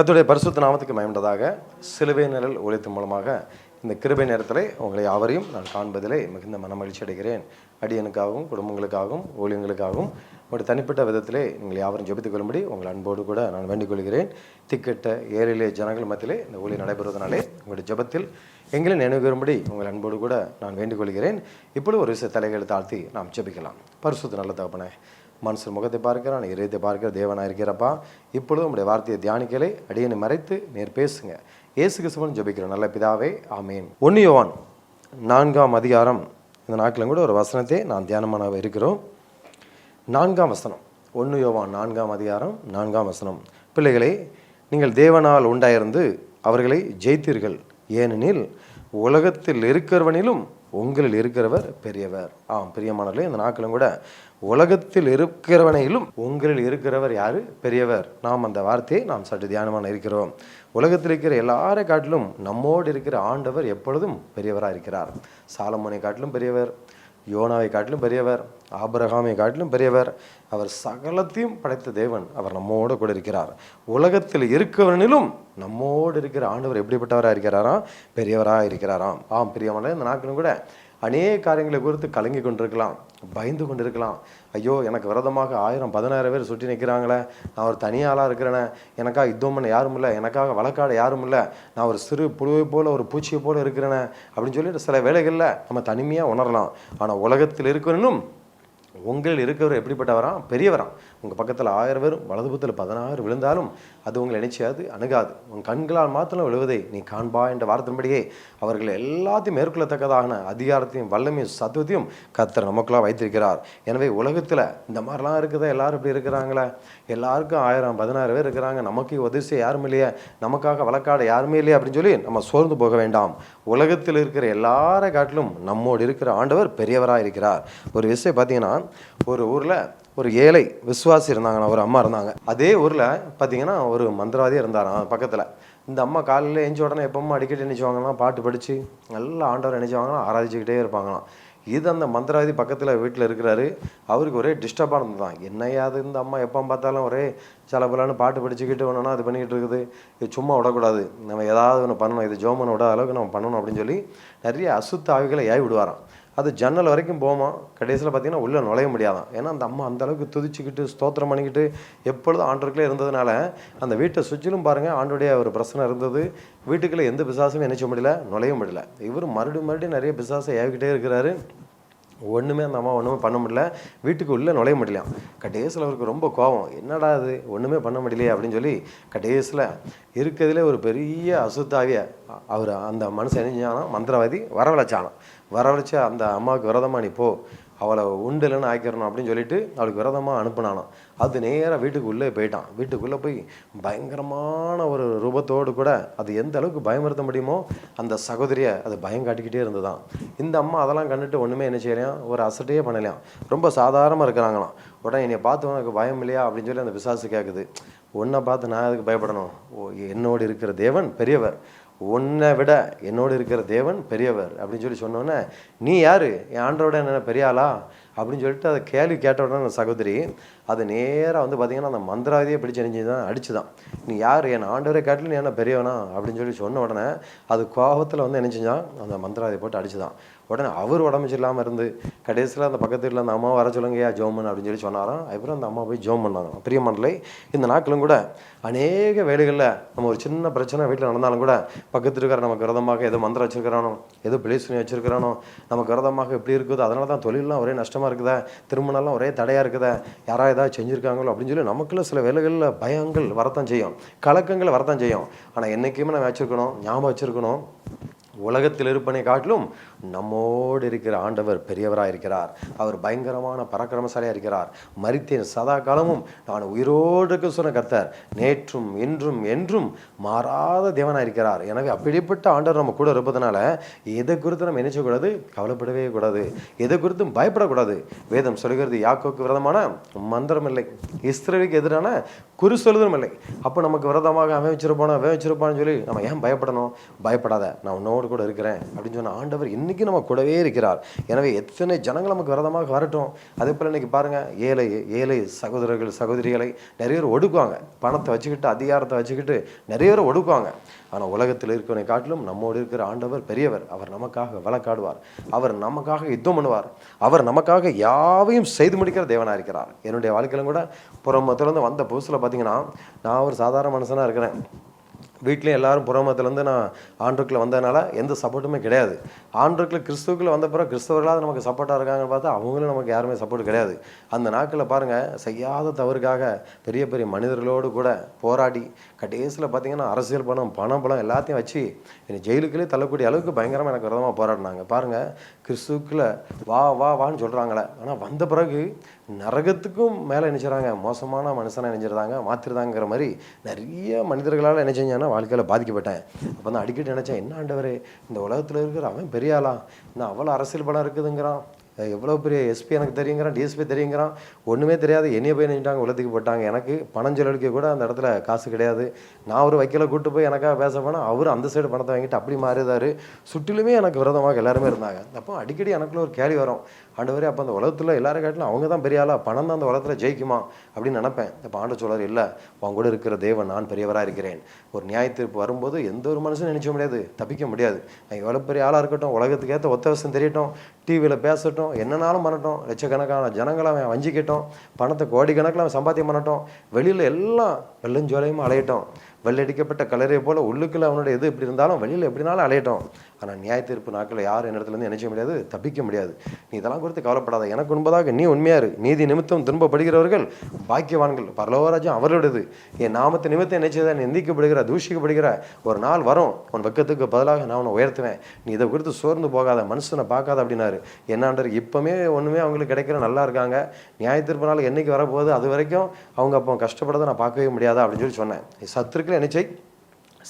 கர்த்தருடைய பரிசுத்த நாமத்துக்கு மகிமையுண்டதாக. சிலுவை நிழல் ஊழியத்தின் மூலமாக இந்த கிருபை நேரத்தில் உங்களை யாவரையும் நான் காண்பதிலே மிகுந்த மனமகிழ்ச்சி அடைகிறேன். அடியனுக்காகவும் குடும்பங்களுக்காகவும் ஊழியங்களுக்காகவும் ஒரு தனிப்பட்ட விதத்திலே நீங்கள் யாவரும் ஜெபித்துக் கொள்ளும்படி உங்கள் அன்போடு கூட நான் வேண்டிக் கொள்கிறேன். திக்கெட்ட ஏழிலே ஜனங்கள் மத்தியிலே இந்த ஊழியம் நடைபெறுவதனாலே உங்களுடைய ஜெபத்தில் எங்களை நினைவுறும்படி உங்கள் அன்போடு கூட நான் வேண்டிக் கொள்கிறேன். இப்பொழுது ஒரு சில தலைகளை தாழ்த்தி நாம் ஜெபிக்கலாம். பரிசுத்த நல்ல தகப்பனே, மனுஷன் முகத்தை பார்க்கிறான், இதயத்தை பார்க்கிற தேவனாக இருக்கிறப்பா, இப்பொழுது உங்களுடைய வார்த்தையை தியானிக்கலை அடியனை மறைத்து நேர் பேசுங்க. இயேசு கிறிஸ்துவின் ஜெபிக்கிறோம் நல்ல பிதாவே, ஆமேன். 1 யோவான் 4ஆம் அதிகாரம், இந்த நாட்களும் கூட ஒரு வசனத்தை நான் தியானமாக இருக்கிறோம். 4ஆம் வசனம், 1 யோவான் 4ஆம் அதிகாரம் 4ஆம் வசனம். பிள்ளைகளே, நீங்கள் தேவனால் உண்டாயிருந்து அவர்களை ஜெயித்தீர்கள், ஏனெனில் உலகத்தில் இருக்கிறவனிலும் உங்களில் இருக்கிறவர் பெரியவர். பிரியமானவர்களே, இந்த நாட்களும் கூட உலகத்தில் இருக்கிறவனையிலும் உங்களில் இருக்கிறவர் யாரு? பெரியவர். நாம் அந்த வார்த்தையை நாம் சற்று தியானமான இருக்கிறோம். உலகத்தில் இருக்கிற எல்லாரை காட்டிலும் நம்மோடு இருக்கிற ஆண்டவர் எப்பொழுதும் பெரியவராக இருக்கிறார். சாலமோனை காட்டிலும் பெரியவர், யோனாவை காட்டிலும் பெரியவர், ஆபிரகாமை காட்டிலும் பெரியவர். அவர் சகலத்தையும் படைத்த தேவன், அவர் நம்மோடு கூட இருக்கிறார். உலகத்தில் இருக்கிறவனிலும் நம்மோடு இருக்கிற ஆண்டவர் எப்படிப்பட்டவராக இருக்கிறாராம்? பெரியவராக இருக்கிறாராம். பிரியமான இந்த நாட்களும் கூட அநேக காரியங்களை குறித்து கலங்கி கொண்டிருக்கலாம், பயந்து கொண்டிருக்கலாம். ஐயோ, எனக்கு விரதமாக 1000-10000 பேர் சுற்றி நிற்கிறாங்களே, நான் ஒரு தனியாளாக இருக்கிறேனே, எனக்காக யுத்தம் பண்ண யாரும் இல்லை, எனக்காக வழக்காட யாரும் இல்லை, நான் ஒரு சிறு புழுவை போல் ஒரு பூச்சியை போல் இருக்கிறேனே அப்படின்னு சொல்லிட்டு சில வேளைகளில் நம்ம தனிமையாக உணரலாம். ஆனால் உலகத்தில் இருக்கணும் உங்களில் இருக்கிறவர் எப்படிப்பட்டவராம்? பெரியவராம். உங்கள் பக்கத்தில் 1000 பேரும் வலதுபுறத்தில் 16 விழுந்தாலும் அது உங்களை நினைச்சாது அணுகாது. உன் கண்களால் மாத்திரம் விழுவதை நீ காண்பா என்ற வார்த்தையின்படியே அவர்கள் எல்லாத்தையும் மேற்கொள்ளத்தக்கதான அதிகாரத்தையும் வல்லமையும் சத்துவத்தையும் கர்த்தர் நமக்குலாம் வைத்திருக்கிறார். எனவே உலகத்தில் இந்த மாதிரிலாம் இருக்குதா, எல்லாரும் இப்படி இருக்கிறாங்களே, எல்லாருக்கும் 1000-10000 பேர் இருக்கிறாங்க, நமக்கு உதவி செய்ய யாரும் இல்லையே, நமக்காக வழக்காட யாருமே இல்லையே அப்படின்னு சொல்லி நம்ம சோர்ந்து போக வேண்டாம். உலகத்தில் இருக்கிற எல்லாரை காட்டிலும் நம்மோடு இருக்கிற ஆண்டவர் பெரியவராக இருக்கிறார். ஒரு விஷயம் பார்த்தீங்கன்னா, ஒரு ஊரில் ஒரு ஏழை விசுவாசி இருந்தாங்கன்னா, ஒரு அம்மா இருந்தாங்க. அதே ஊரில் பார்த்தீங்கன்னா ஒரு மந்திரவாதியாக இருந்தாராம் பக்கத்தில். இந்த அம்மா காலையில் எழுந்த உடனே எப்பவும் அடிக்கடி நினைச்சுவாங்களாம், பாட்டு படித்து நல்லா ஆண்டவர் நினைச்சுவாங்களாம், ஆராதிச்சுக்கிட்டே இருப்பாங்களாம். இது அந்த மந்திரவாதி பக்கத்தில் வீட்டில் இருக்கிறாரு. அவருக்கு ஒரே டிஸ்டர்பாக இருந்ததுதான். என்னையாது இந்த அம்மா எப்போ பார்த்தாலும் ஒரே சிலபலான்னு பாட்டு படிச்சுக்கிட்டு வேணும்னா அது பண்ணிக்கிட்டு இருக்குது, இது சும்மா விடக்கூடாது, நம்ம ஏதாவது ஒன்று பண்ணணும், இது ஜோமன் விட அளவுக்கு நம்ம பண்ணணும் அப்படின்னு சொல்லி நிறைய அசுத்த ஆவிகளை ஏவி விடுவாராம். அது ஜன்னல் வரைக்கும் போமா, கடைசியில் பார்த்தீங்கன்னா உள்ளே நுழைய முடியாதான். ஏன்னா அந்த அம்மா அந்த அளவுக்கு துதிச்சுக்கிட்டு ஸ்தோத்திரம் பண்ணிக்கிட்டு எப்பொழுதும் ஆண்டவருக்குள்ளே இருந்ததுனால அந்த வீட்டை சுற்றிலும் பாருங்கள் ஆண்டோடைய ஒரு பிரச்சனை இருந்தது. வீட்டுக்குள்ளே எந்த பிசாசுமே நினைச்ச முடியல, நுழைய முடியல. இவர் மறுபடியும் நிறைய பிசாசை ஏவிக்கிட்டே இருக்கிறாரு. ஒன்றுமே அந்த அம்மா ஒன்றுமே பண்ண முடியல, வீட்டுக்கு உள்ளே நுழைய முடியலையாம். கடைசியில் அவருக்கு ரொம்ப கோபம், என்னடா அது ஒன்றுமே பண்ண முடியலையே அப்படின்னு சொல்லி கடைசியில் இருக்கிறதுலே ஒரு பெரிய அசுத்தாவியை அவர் அந்த மனுஷன் என்ன மந்திரவாதி வரவழைச்சு அந்த அம்மாவுக்கு விரதமாக நீ போ, அவளை உண்டு இல்லைன்னு ஆக்கிடணும் அப்படின்னு சொல்லிட்டு அவளுக்கு விரதமாக அனுப்புனானான். அது நேராக வீட்டுக்கு உள்ளே போயிட்டான். வீட்டுக்குள்ளே போய் பயங்கரமான ஒரு ரூபத்தோடு கூட அது எந்த அளவுக்கு பயமுறுத்த முடியுமோ அந்த சகோதரியை அது பயம் காட்டிக்கிட்டே இருந்ததான். இந்த அம்மா அதெல்லாம் கண்டுட்டு ஒன்றுமே என்ன செய்யலையாம், ஒரு அசட்டையே பண்ணலையாம், ரொம்ப சாதாரணமாக இருக்கிறாங்களாம். உடனே என்னை பார்த்து உனக்கு பயம் இல்லையா அப்படின்னு சொல்லி அந்த பிசாசு கேட்குது. உன்னை பார்த்து நான் அதுக்கு பயப்படணும்? என்னோடு இருக்கிற தேவன் பெரியவர், உன்னை விட என்னோடு இருக்கிற தேவன் பெரியவர் அப்படின்னு சொல்லி சொன்னோன்னே, நீ யார், என் ஆண்டோட என்ன பெரிய ஆளா அப்படின்னு சொல்லிட்டு அதை கேள்வி கேட்ட உடனே அந்த சகோதரி அது நேராக வந்து பார்த்திங்கன்னா அந்த மந்திரவாதியை பிடிச்சு அடிச்சுதான், நீ யார், என் ஆண்டவரை காட்டிலும் நீ என்ன பெரியவனா அப்படின்னு சொல்லி சொன்ன உடனே அது கோபத்தில் வந்து என்ன செஞ்சான், அந்த மந்திரவாதியை போட்டு அடிச்சுதான். உடனே அவர் உடம்பு இல்லாமல் இருந்து கடைசியில் அந்த பக்கத்தில் அந்த அம்மா வர சொல்லுங்கயா ஜோமன் அப்படின்னு சொல்லி சொன்னாராம். அப்புறம் அந்த அம்மா போய் ஜோம் பண்ணாங்க. பிரியமானவர்களே, இந்த நாட்களும் கூட அநேக வேலைகளில் நம்ம ஒரு சின்ன பிரச்சனை வீட்டில் நடந்தாலும் கூட பக்கத்தில் இருக்கிற நமக்கு விரதமாக ஏதோ மந்திரம் வச்சுருக்கிறானோ, ஏதோ பிளேஸ்னி வச்சுருக்கிறானோ, நமக்கு விரதமாக எப்படி இருக்குது, அதனால தான் தொழிலெலாம் ஒரே நஷ்டமாக இருக்குதா, திருமணம்லாம் ஒரே தடையாக இருக்குதா, யாராவது ஏதாவது செஞ்சுருக்காங்களோ அப்படின்னு சொல்லி நமக்குள்ள சில வேலைகளில் பயங்கள் வரத்தான் செய்யும், கலக்கங்கள் வரத்தான் செய்யும். ஆனால் என்றைக்குமே நம்ம வச்சுருக்கணும், ஞாபகம் வச்சுருக்கணும், உலகத்தில் இருப்பனை காட்டிலும் நம்மோடு இருக்கிற ஆண்டவர் பெரியவராக இருக்கிறார். அவர் பயங்கரமான பராக்கிரமசாலியாக இருக்கிறார். மரித்தேன் சதா காலமும் நான் உயிரோடு சொன்ன கர்த்தர் நேற்றும் இன்றும் என்றும் மாறாத தேவனாக இருக்கிறார். எனவே அப்படிப்பட்ட ஆண்டவர் நம்ம கூட இருப்பதனால எதை குறித்து நம்ம நினைச்சக்கூடாது, கவலைப்படவே கூடாது, எதை குறித்தும் பயப்படக்கூடாது. வேதம் சொல்கிறது யாக்கோவுக்கு விரதமான மந்திரம் இல்லை, இஸ்ரவேலுக்கு எதிரான குறி சொல்லுதலும் இல்லை. அப்போ நமக்கு விரதமாக அவன் வச்சிருப்பானு சொல்லி நம்ம ஏன் பயப்படணும்? பயப்படாத, நான் உன்னோடு கூட இருக்கிறேன் அப்படின்னு சொன்ன ஆண்டவர் இன்றைக்கி நம்ம கூடவே இருக்கிறார். எனவே எத்தனை ஜனங்கள் நமக்கு விரதமாக வரட்டும். அதே போல் இன்றைக்கி பாருங்கள், ஏழை சகோதரர்கள் சகோதரிகளை நிறைய பேர் ஒடுக்குவாங்க. பணத்தை வச்சுக்கிட்டு, அதிகாரத்தை வச்சுக்கிட்டு நிறைய பேர் ஒடுக்குவாங்க. ஆனால் உலகத்தில் இருக்கிறவனை காட்டிலும் நம்மோடு இருக்கிற ஆண்டவர் பெரியவர். அவர் நமக்காக வழக்காடுவார், அவர் நமக்காக யுத்தம் பண்ணுவார், அவர் நமக்காக யாவையும் செய்து முடிக்கிற தேவனாக இருக்கிறார். என்னுடைய வாழ்க்கையிலும் கூட புறமத்திலேருந்து வந்த புதுசில் பார்த்தீங்கன்னா, நான் ஒரு சாதாரண மனுஷனாக இருக்கிறேன். வீட்லேயும் எல்லோரும் புறமத்திலேருந்து நான் ஆண்டுக்குள்ளே வந்ததுனால எந்த சப்போர்ட்டுமே கிடையாது. ஆண்டுக்குள்ளே கிறிஸ்துவுக்குள்ளே வந்த பிறகு கிறிஸ்தவர்களாக நமக்கு சப்போர்ட்டாக இருக்காங்கன்னு பார்த்தா அவங்களும் நமக்கு யாருமே சப்போர்ட் கிடையாது. அந்த நாட்களில் பாருங்கள், செய்யாத தவறுக்காக பெரிய பெரிய மனிதர்களோடு கூட போராடி கடைசியில் பார்த்திங்கன்னா அரசியல் பணம் எல்லாத்தையும் வச்சு என்னை ஜெயிலுக்குள்ளே தள்ளக்கூடிய அளவுக்கு பயங்கரமாக எனக்கு விரதமாக போராடினாங்க. பாருங்கள், கிறிஸ்துவுக்குள்ளே வான்னு சொல்கிறாங்களே, ஆனால் வந்த பிறகு நரகத்துக்கும் மேலே நினைச்சாங்க, மோசமான மனுஷனை நினைச்சிருந்தாங்க, மாற்றிருந்தாங்கிற மாதிரி நிறைய மனிதர்களால் என்ன செஞ்சாங்கன்னா வாழ்க்கையில் பாதிக்கப்பட்டேன். அப்போ தான் அடிக்கடி நினச்சேன், என்ன ஆண்டவரே, இந்த உலகத்தில் இருக்கிற அவன் பெரிய ஆளா, இன்னும் அவ்வளோ அரசியல் பணம் இருக்குதுங்கிறான், எவ்வளோ பெரிய எஸ்பி எனக்கு தெரியுங்கிறான், டிஎஸ்பி தெரியுங்கிறான், ஒன்றுமே தெரியாது, என்னைய போய் நினைச்சிட்டாங்க, உலகத்துக்கு போட்டாங்க. எனக்கு பணம் செலவழிக்க கூட அந்த இடத்துல காசு கிடையாது. நான் ஒரு வக்கீலை கூப்பிட்டு போய் எனக்காக பேச போனால் அவர் அந்த சைடு பணத்தை வாங்கிட்டு அப்படி மாறிதார். சுற்றிலுமே எனக்கு விரதமாக எல்லாருமே இருந்தாங்க. அப்போ அடிக்கடி எனக்குள்ள ஒரு கேள்வி வரும், ஆண்டவரே, அப்போ அந்த உலகத்தில் எல்லாரும் காட்டிலும் அவங்க தான் பெரிய ஆளா, பணம் தான் அந்த உலகத்தில் ஜெயிக்குமா அப்படின்னு நினைப்பேன். அப்போ ஆண்டவர் சொல்றாரு, இல்லை, உன் கூட இருக்கிற தேவன் நான் பெரியவராக இருக்கிறேன். ஒரு நியாயத்தீர்ப்பு வரும்போது எந்த ஒரு மனுஷனும் நினைச்ச முடியாது, தப்பிக்க முடியாது. எவ்வளோ பெரிய ஆளாக இருக்கட்டும், உலகத்துக்கு ஏற்ற ஒத்த விஷயம் தெரியட்டும், டிவியில் பேசட்டும், என்னன்னாலும் பண்ணட்டும், லட்சக்கணக்கான ஜனங்களை அவன் வஞ்சிக்கட்டும், பணத்தை கோடிக்கணக்கில் அவன் சம்பாத்தியம் பண்ணட்டும், வெளியில் எல்லாம் வெள்ளஞ்சோலையும் அலையட்டும், வெள்ளடிக்கப்பட்ட கலரை போல் உள்ளுக்குள்ள அவனுடைய எது எப்படி இருந்தாலும் வெளியில் எப்படினாலும் அலையட்டும். ஆனால் நியாய தீர்ப்பு நாட்களில் யார் என்னிடத்துலேருந்து நினைச்ச முடியாது, தப்பிக்க முடியாது. நீ இதெல்லாம் குறித்து கவலைப்படாத, எனக்கு உண்பதாக நீ உண்மையாரு, நீதி நிமித்தம் திரும்பப்படுகிறவர்கள் பாக்கியவான்கள், பரலோகராஜ்யம் அவர்களுடையது. என் நாமத்தை நிமித்தம் நினைச்சதை நிந்திக்கப்படுகிற தூஷிக்கப்படுகிற ஒரு நாள் வரும், உன் வெக்கத்துக்கு பதிலாக நான் உன்னை உயர்த்துவேன், நீ இதை குறித்து சோர்ந்து போகாத, மனுஷனை பார்க்காத அப்படின்னாரு. என்னாண்டர் இப்போமே ஒன்றுமே அவங்களுக்கு கிடைக்கிற நல்லா இருக்காங்க, நியாய தீர்ப்பு நாள் என்னைக்கு வரப்போகுது, அது வரைக்கும் அவங்க அப்போ கஷ்டப்படுறதை நான் பார்க்கவே முடியாதா அப்படின்னு சொல்லி சொன்னேன். சத்துருக்கு நினைச்சை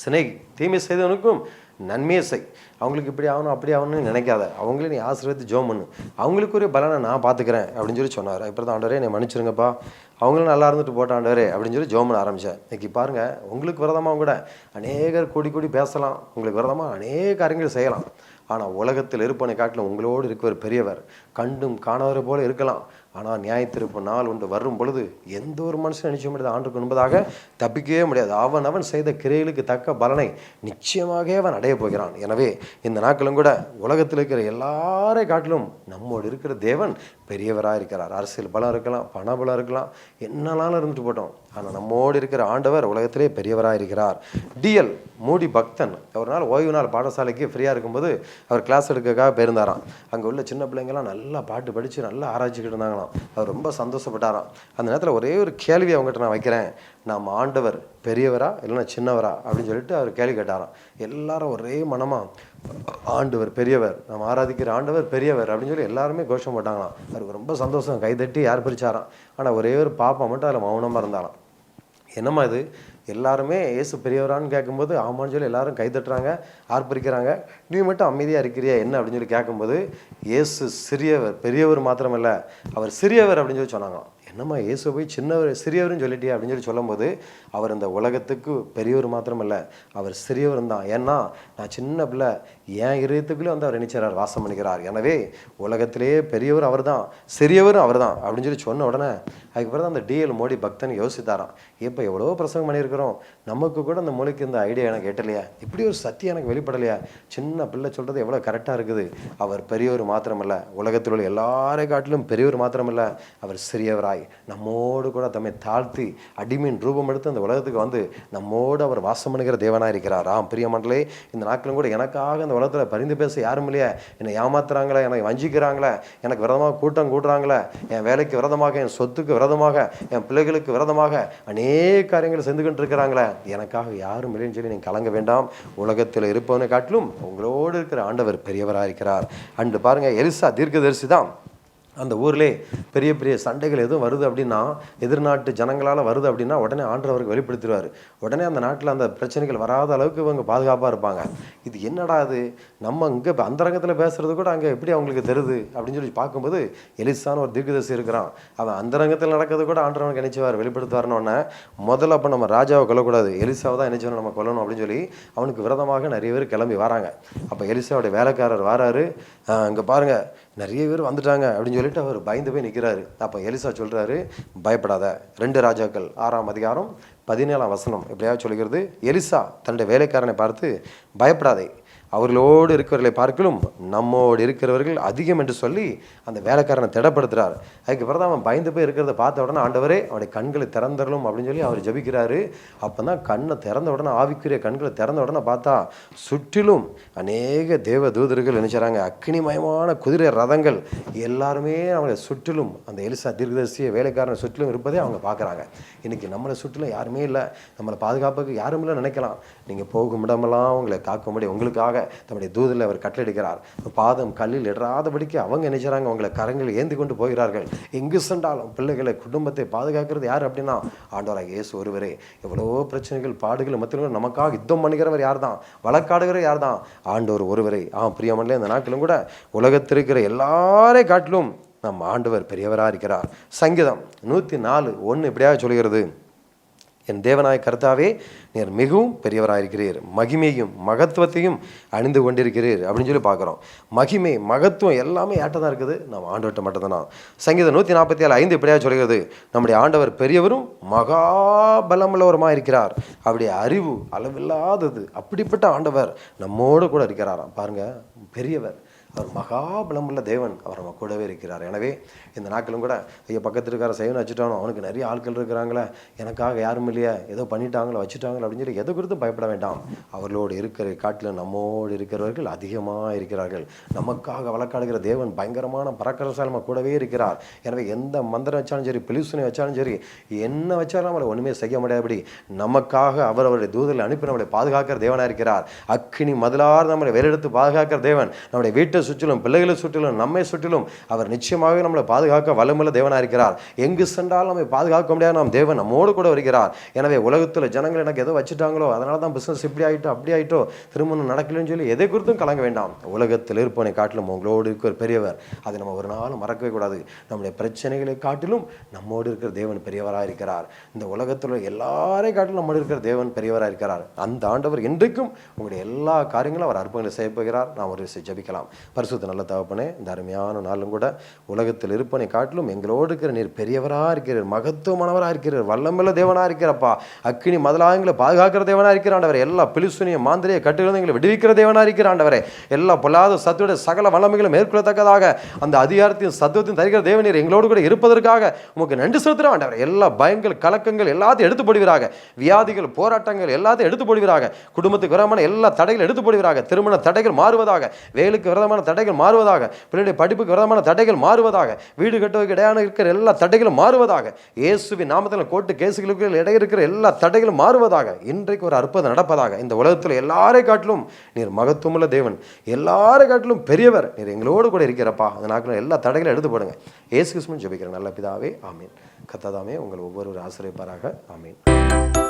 சினை, தீமை செய்தவனுக்கும் நன்மையை செய், அவங்களுக்கு இப்படி ஆகணும் அப்படி ஆகணும்னு நினைக்காத, அவங்களே நீ ஆசீர்வதித்து ஜெபம் பண்ணு, அவங்களுக்கு ஒரு பலனை நான் பார்த்துக்கிறேன் அப்படின்னு சொல்லி சொன்னார். இப்போ தான், ஆண்டவரே என்னை மன்னிச்சிருங்கப்பா, அவங்களும் நல்லா இருந்துட்டு போட்ட ஆண்டவரே அப்படின்னு சொல்லி ஜெபம் பண்ண ஆரம்பித்தேன். இன்றைக்கி பாருங்கள், உங்களுக்கு விரதமாக கூட அநேகர் கூடி பேசலாம், உங்களுக்கு விரதமாக அநேக காரியங்கள் செய்யலாம். ஆனால் உலகத்தில் இருப்பனை காட்டிலும் உங்களோடு இருக்கவர் பெரியவர், கண்டும் காணவரை போல இருக்கலாம். ஆனால் நியாயத்திருப்பு நாள் ஒன்று வரும் பொழுது எந்த ஒரு மனுஷன் நினைச்ச முடியாது, ஆண்டுக்கு என்பதாக தப்பிக்கவே முடியாது. அவன் செய்த கிரைகளுக்கு தக்க பலனை நிச்சயமாக அவன் அடைய போகிறான். எனவே இந்த நாட்களும் கூட உலகத்தில் இருக்கிற எல்லாரை காட்டிலும் நம்மோடு இருக்கிற தேவன் பெரியவராக இருக்கிறார். அரசியல் பலம் இருக்கலாம், பண பலம் இருக்கலாம், என்னன்னாலும் இருந்துட்டு போட்டோம், ஆனால் நம்மோடு இருக்கிற ஆண்டவர் உலகத்திலே பெரியவராக இருக்கிறார். டிஎல் மூடி பக்தன் ஒரு நாள் ஓய்வு நாள் பாடசாலைக்கு ஃப்ரீயாக இருக்கும்போது அவர் கிளாஸ் எடுக்கிறதுக்காக போயிருந்தாராம். அங்கே உள்ள சின்ன பிள்ளைங்கள்லாம் நல்லா பாட்டு படித்து நல்லா ஆராய்ச்சிக்கிட்டு இருந்தாங்களாம். அவர் ரொம்ப சந்தோஷப்பட்டாராம். அந்த நேரத்தில் ஒரே ஒரு கேள்வி அவங்ககிட்ட நான் வைக்கிறேன், நம்ம ஆண்டவர் பெரியவரா இல்லைன்னா சின்னவரா அப்படின்னு சொல்லிட்டு அவர் கேள்வி கேட்டாராம். எல்லாரும் ஒரே மனமாக ஆண்டவர் பெரியவர், நம்ம ஆராதிக்கிற ஆண்டவர் பெரியவர் அப்படின்னு சொல்லி எல்லாருமே கோஷம் போட்டாங்களாம். அவருக்கு ரொம்ப சந்தோஷம், கைதட்டி யார் பிரிச்சாராம். ஆனால் ஒரே ஒரு பாப்பா மட்டும் அதில் மௌனமாக இருந்தாலாம். என்னம்மா இது, எல்லாருமே இயேசு பெரியவரான்னு கேட்கும்போது ஆமான்னு சொல்லி எல்லாரும் கைதட்டுறாங்க, ஆர்ப்பரிக்கிறாங்க, நீ மட்டும் அமைதியாக இருக்கிறியா என்ன அப்படின்னு சொல்லி கேட்கும்போது, இயேசு சிறியவர், பெரியவர் மாத்திரமல்ல அவர் சிறியவர் அப்படின்னு சொல்லி சொன்னாங்க. என்னம்மா இயேசு போய் சின்னவர் சிறியவர்னு சொல்லிட்டியா அப்படின்னு சொல்லி சொல்லும்போது, அவர் இந்த உலகத்துக்கு பெரியவர் மாத்திரமல்ல அவர் சிறியவர் தான். ஏன்னா நான் சின்ன பிள்ளை, என் இதயத்துக்குள்ளே அவர் நினைச்சார், வாசம் பண்ணிக்கிறார். எனவே உலகத்திலேயே பெரியவர் அவர் தான், சிறியவரும் அவர் தான் அப்படின்னு சொல்லி சொன்ன உடனே அதுக்கப்புறம் தான் அந்த டிஎல் மோடி பக்தன் யோசித்தாராம், இப்போ எவ்வளோ பிரசங்கம் பண்ணியிருக்கிறோம், நமக்கு கூட அந்த மொழிக்கு இந்த ஐடியா எனக்கு எட்டலையா, இப்படி ஒரு சத்தியம் எனக்கு வெளிப்படலையா, சின்ன பிள்ளை சொல்கிறது எவ்வளோ கரெக்டாக இருக்குது. அவர் பெரியவர் மாத்திரமல்ல, உலகத்தில் உள்ள எல்லாரை காட்டிலும் பெரியவர் மாத்திரமல்ல அவர் சிறியவராய் நம்மோடு கூட தம்மை தாழ்த்தி அடிமையின் ரூபம் எடுத்து அந்த உலகத்துக்கு வந்து நம்மோடு அவர் வாசம் பண்ணுகிற தேவனாக இருக்கிறார். பிரியமண்டலே, இந்த நாட்களும் கூட எனக்காக இந்த உலகத்தில் பரிந்து பேச யாரும் இல்லையா, என்னை ஏமாத்துறாங்களே, என்னை வஞ்சிக்கிறாங்களே, எனக்கு விரதமாக கூட்டம் கூட்டுறாங்களே, என் வேலைக்கு விரதமாக, என் சொத்துக்கு விரதமாக, என் பிள்ளைகளுக்கு விரதமாக அநேக காரியங்கள் செஞ்சுக்கிட்டு இருக்கிறாங்களே, எனக்காக யாரும் இல்லைன்னு சொல்லி நீங்கள் கலங்க வேண்டாம். உலகத்தில் இருப்பவனை காட்டிலும் உங்களோடு இருக்கிற ஆண்டவர் பெரியவராக இருக்கிறார். அன்று பாருங்கள், எலிசா தீர்க்கதரிசி தான். அந்த ஊர்லே பெரிய பெரிய சண்டைகள் எதுவும் வருது அப்படின்னா, எதிர்நாட்டு ஜனங்களால் வருது அப்படின்னா உடனே ஆண்டவர் அவருக்கு வெளிப்படுத்திடுவார். உடனே அந்த நாட்டில் அந்த பிரச்சனைகள் வராத அளவுக்கு இவங்க பாதுகாப்பாக இருப்பாங்க. இது என்னடா இது, நம்ம இங்கே அந்தரங்கத்தில் பேசுறது கூட அங்கே எப்படி அவங்களுக்கு தெரியுது அப்படின்னு சொல்லி பார்க்கும்போது, எலிசான்னு ஒரு தீர்க்கதரிசி இருக்கிறான். அவன் அந்தரங்கத்தில் நடக்கிறது கூட ஆண்டவனுக்கு நினைச்சுவார், வெளிப்படுத்துவார்னோடனே முதல்ல அப்போ நம்ம ராஜாவை கொல்லக்கூடாது, எலிசாவை தான் நினைச்சோம் நம்ம கொல்லணும் அப்படின்னு சொல்லி அவனுக்கு விரதமாக நிறைய பேர் கிளம்பி வராங்க. அப்போ எலிசாவுடைய வேலைக்காரர் வராரு, இங்கே பாருங்க நிறைய பேர் வந்துட்டாங்க அப்படின்னு சொல்லிட்டு அவர் பயந்து போய் நிற்கிறாரு. அப்போ எலிசா சொல்கிறாரு, பயப்படாத. 2 ராஜாக்கள் 6ஆம் அதிகாரம் 17ஆம் வசனம் எப்படியாவது சொல்கிறது, எலிசா தன்னுடைய வேலைக்காரனை பார்த்து, பயப்படாதே, அவர்களோடு இருக்கிறவர்களை பார்க்கலும் நம்மோடு இருக்கிறவர்கள் அதிகம் என்று சொல்லி அந்த வேலைக்காரனை திடப்படுத்துறாரு. அதுக்கு பிறகு அவன் பயந்து போய் இருக்கிறத பார்த்த உடனே, ஆண்டவரே அவனுடைய கண்களை திறந்தரலும் அப்படின்னு சொல்லி அவர் ஜபிக்கிறாரு. அப்போ தான் கண்ணை திறந்த உடனே, ஆவிக்குரிய கண்களை திறந்த உடனே பார்த்தா சுற்றிலும் அநேக தேவ தூதர்கள் நினைச்சாங்க, அக்னிமயமான குதிரை ரதங்கள் எல்லாருமே அவங்களை சுற்றிலும், அந்த எலிசா தீர்க்கதரிசிய வேலைக்காரனை சுற்றிலும் இருப்பதே அவங்க பார்க்குறாங்க. இன்னைக்கு நம்மளை சுற்றிலும் யாருமே இல்லை, நம்மளை பாதுகாப்புக்கு யாரும் இல்லை நினைக்கலாம். நீங்கள் போகும் இடமெல்லாம் உங்களை காக்க முடியும், உங்களுக்காக தம்முடைய தூதரில் அவர் கட்டளையிடுகிறார். பாதம் கல்லில் இடராதபடிக்கு அவங்க நினைச்சாங்க, அவங்களை கரங்களை ஏந்தி கொண்டு போகிறார்கள். எங்கு சென்றாலும் பிள்ளைகளை குடும்பத்தை பாதுகாக்கிறது யார் அப்படின்னா ஆண்டவராகிய இயேசு ஒருவரே. எவ்வளோ பிரச்சனைகள் பாடுகள் மத்தியிலும் நமக்காக யுத்தம் பண்ணுகிறவர் யார் தான், வழக்காடுகிறவர் யார் தான், ஆண்டவர் ஒருவரே. பிரியமல்ல, இந்த நாட்களும் கூட உலகத்தில் இருக்கிற எல்லாரை காட்டிலும் நம் ஆண்டவர் பெரியவராக இருக்கிறார். சங்கீதம் 104:1 இப்படியாக சொல்கிறது, என் தேவனாய கர்த்தாவே, நீர் மிகவும் பெரியவராயிருக்கிறீர், மகிமையும் மகத்துவத்தையும் அணிந்து கொண்டிருக்கிறீர் அப்படின்னு சொல்லி பார்க்குறோம். மகிமை மகத்துவம் எல்லாமே ஏட்ட தான் இருக்குது, நம்ம ஆண்டவர்கிட்ட மட்டும்தானா. சங்கீதம் 147:5 இப்படியாக சொல்கிறது, நம்முடைய ஆண்டவர் பெரியவரும் மகாபலமுள்ளவருமாக இருக்கிறார், அவருடைய அறிவு அளவில்லாதது. அப்படிப்பட்ட ஆண்டவர் நம்மோடு கூட இருக்கிறாராம். பாருங்க, பெரியவர், அவர் மகாபலமுள்ள தேவன், அவர் நம்ம கூடவே இருக்கிறார். எனவே இந்த நாட்களும் கூட, ஐயோ பக்கத்தில் இருக்கார செய்வனை வச்சுட்டானோ, அவனுக்கு நிறைய ஆட்கள் இருக்கிறாங்களே, எனக்காக யாரும் இல்லையா, ஏதோ பண்ணிட்டாங்களோ வச்சுட்டாங்களோ அப்படின்னு சொல்லி எதை குறித்தும் பயப்பட வேண்டாம். அவர்களோடு இருக்கிற காட்டில் நம்மோடு இருக்கிறவர்கள் அதிகமாக இருக்கிறார்கள். நமக்காக வழக்காடுகிற தேவன் பயங்கரமான பராக்கிரமசாலி நம்ம கூடவே இருக்கிறார். எனவே எந்த மந்திரம் வச்சாலும் சரி, பிலிசுனை வச்சாலும் சரி, என்ன வச்சாலும் நம்மளை ஒன்றுமே செய்ய முடியாதபடி நமக்காக அவருடைய தூதரில் அனுப்பி நம்மளை பாதுகாக்கிற தேவனாக இருக்கிறார். அக்கினி மதிலார் நம்மளை வேறெடுத்து பாதுகாக்கிற தேவன், நம்முடைய வீட்டை சுற்றிலும் பிள்ளைகளை சுற்றிலும் நம்மை சுற்றிலும் அவர் நிச்சயமாக நம்மளை பாதுகாக்க வல்லமுள்ள தேவனாக இருக்கிறார். எங்கு சென்றாலும் நம்மை பாதுகாக்க முடியாது, நாம் தேவன் நம்மோடு கூட வருகிறார். எனவே உலகத்தில் ஜனங்கள் எனக்கு எதோ வச்சுட்டாங்களோ, அதனால தான் பிஸ்னஸ் இப்படி ஆகிட்டோ அப்படி ஆகிட்டோ திருமணம் நடக்கலன்னு சொல்லி எதை குறித்தும் கலங்க வேண்டாம். உலகத்தில் இருப்பவனை காட்டிலும் உங்களோடு இருக்கிற பெரியவர், அதை நம்ம ஒரு நாளும் மறக்கவே கூடாது. நம்முடைய பிரச்சனைகளை காட்டிலும் நம்மோடு இருக்கிற தேவன் பெரியவராக இருக்கிறார். இந்த உலகத்தில் எல்லாரை காட்டிலும் நம்மோடு இருக்கிற தேவன் பெரியவராக இருக்கிறார். அந்த ஆண்டவர் இன்றைக்கும் உங்களுடைய எல்லா காரியங்களும் அவர் அற்புதங்களை செய்ய போகிறார். நாம் ஒரு ஜெபிக்கலாம். பரிசுத்த நல்ல தகப்பனே, இந்த அருமையான நாளும் கூட உலகத்தில் இருப்பனை காட்டிலும் எங்களோடு இருக்கிற நீர் பெரியவராக இருக்கிறார், மகத்துவமானவராக இருக்கிறார், வல்லமுள்ள தேவனாக இருக்கிறப்பா. அக்கினி முதலாக எங்களை பாதுகாக்கிற தேவனாக இருக்கிற ஆண்டவரே, எல்லா பிலிசுனியும் மாந்திரிய கட்டுகளும் எங்களை விடுவிக்கிற தேவனாக இருக்கிற ஆண்டவரே, எல்லா பொல்லாத சத்துடைய சகல வல்லமைகளும் மேற்கொள்ளத்தக்கதாக அந்த அதிகாரத்தையும் சத்துவத்தையும் தருகிற தேவனீர் எங்களோடு கூட இருப்பதற்காக உமக்கு நன்றி செலுத்துகிறோம் ஆண்டவரே. எல்லா பயங்கள் கலக்கங்கள் எல்லாத்தையும் எடுத்து போடுவீராக, வியாதிகள் போராட்டங்கள் எல்லாத்தையும் எடுத்து போடுவீராக, குடும்பத்துக்கு விரதமான எல்லா தடைகள் எடுத்து போடுவீராக, திருமண தடைகள் மாறுவதாக, வேலுக்கு விரதமான தடைகள் மாறுவதாக, பிள்ளைடைய படிப்புக்கு விரதமான தடைகள் மாறுவதாக, வீடு கட்டுவதற்கு இடையான இருக்கிற எல்லா தடைகளும் மாறுவதாக, இயேசுவின் நாமத்தில் கோர்ட்டு கேசுகளுக்கு இடையே இருக்கிற எல்லா தடைகளும் மாறுவதாக, இன்றைக்கு ஒரு அற்புதம் நடப்பதாக. இந்த உலகத்தில் எல்லாரை காட்டிலும் நீர் மகத்துவமுள்ள தேவன், எல்லாரை காட்டிலும் பெரியவர், நீர் எங்களோடு கூட இருக்கிறப்பா. அந்த நாட்களில் எல்லா தடைகளும் எடுத்து போடுங்க. இயேசு கிறிஸ்துவின் ஜெபிக்கிறேன் நல்ல பிதாவே, ஆமீன். கர்த்தர் தாமே உங்கள் ஒவ்வொரு ஆசீர்வதிப்பாராக. ஆமீன்.